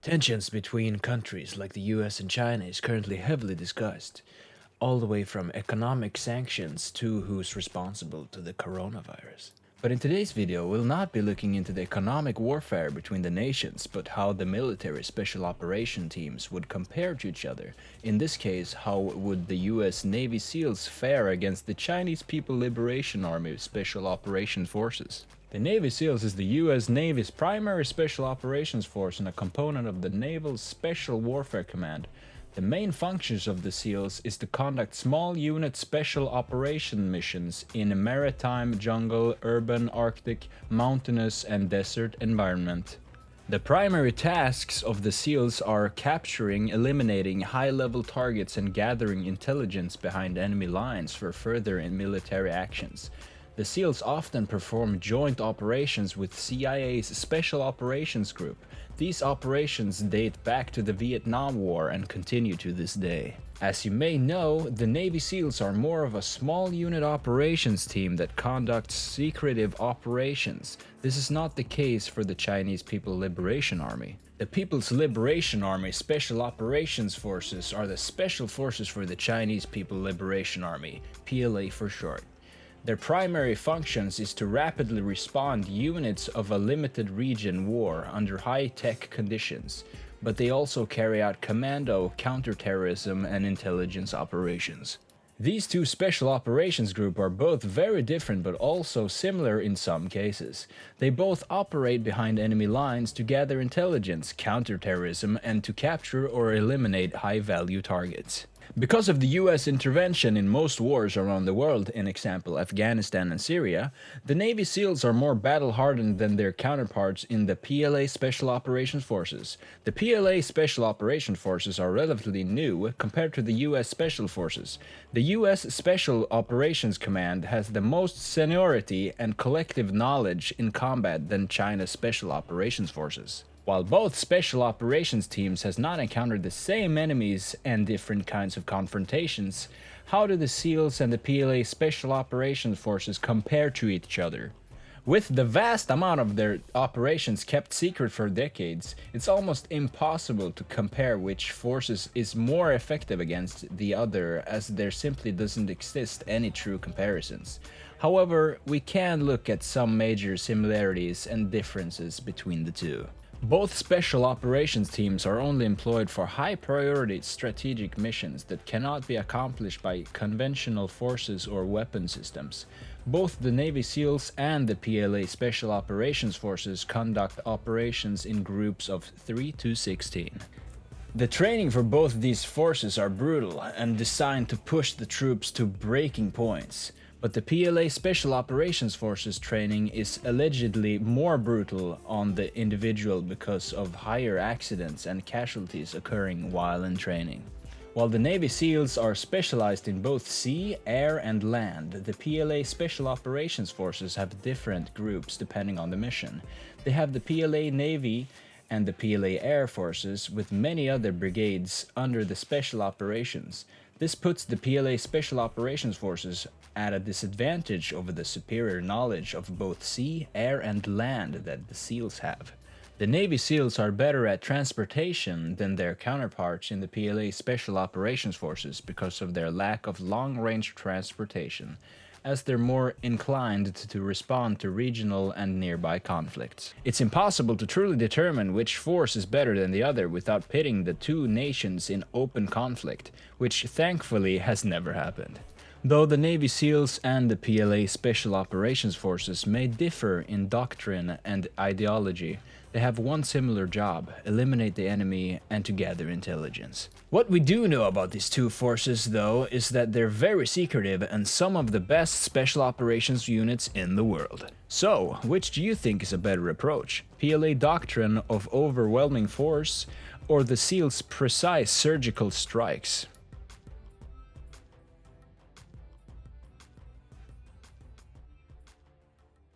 Tensions between countries like the US and China is currently heavily discussed, all the way from economic sanctions to who's responsible to the coronavirus. But in today's video, we'll not be looking into the economic warfare between the nations, but how the military special operation teams would compare to each other. In this case, how would the US Navy SEALs fare against the Chinese People Liberation Army Special Operations Forces? The Navy SEALs is the US Navy's primary special operations force and a component of the Naval Special Warfare Command. The main functions of the SEALs is to conduct small unit special operation missions in a maritime, jungle, urban, Arctic, mountainous, and desert environment. The primary tasks of the SEALs are capturing, eliminating high-level targets and gathering intelligence behind enemy lines for further military actions. The SEALs often perform joint operations with CIA's Special Operations Group. These operations date back to the Vietnam War and continue to this day. As you may know, the Navy SEALs are more of a small unit operations team that conducts secretive operations. This is not the case for the Chinese People Liberation Army. The People's Liberation Army Special Operations Forces are the special forces for the Chinese People Liberation Army, PLA for short. Their primary functions is to rapidly respond units of a limited region war under high-tech conditions, but they also carry out commando, counterterrorism, and intelligence operations. These two special operations groups are both very different but also similar in some cases. They both operate behind enemy lines to gather intelligence, counterterrorism, and to capture or eliminate high-value targets. Because of the US intervention in most wars around the world, in example Afghanistan and Syria, the Navy SEALs are more battle-hardened than their counterparts in the PLA Special Operations Forces. The PLA Special Operations Forces are relatively new compared to the US Special Forces. The US Special Operations Command has the most seniority and collective knowledge in combat than China's Special Operations Forces. While both special operations teams has not encountered the same enemies and different kinds of confrontations, how do the SEALs and the PLA Special Operations Forces compare to each other? With the vast amount of their operations kept secret for decades, it's almost impossible to compare which forces is more effective against the other, as there simply doesn't exist any true comparisons. However, we can look at some major similarities and differences between the two. Both special operations teams are only employed for high-priority strategic missions that cannot be accomplished by conventional forces or weapon systems. Both the Navy SEALs and the PLA Special Operations Forces conduct operations in groups of 3 to 16. The training for both these forces are brutal and designed to push the troops to breaking points. But the PLA Special Operations Forces training is allegedly more brutal on the individual because of higher accidents and casualties occurring while in training. While the Navy SEALs are specialized in both sea, air, and land, the PLA Special Operations Forces have different groups depending on the mission. They have the PLA Navy and the PLA Air Forces with many other brigades under the Special Operations. This puts the PLA Special Operations Forces at a disadvantage over the superior knowledge of both sea, air, and land that the SEALs have. The Navy SEALs are better at transportation than their counterparts in the PLA Special Operations Forces because of their lack of long-range transportation, as they're more inclined to respond to regional and nearby conflicts. It's impossible to truly determine which force is better than the other without pitting the two nations in open conflict, which thankfully has never happened. Though the Navy SEALs and the PLA Special Operations Forces may differ in doctrine and ideology, they have one similar job: eliminate the enemy and to gather intelligence. What we do know about these two forces, though, is that they're very secretive and some of the best special operations units in the world. So, which do you think is a better approach? PLA doctrine of overwhelming force, or the SEALs' precise surgical strikes?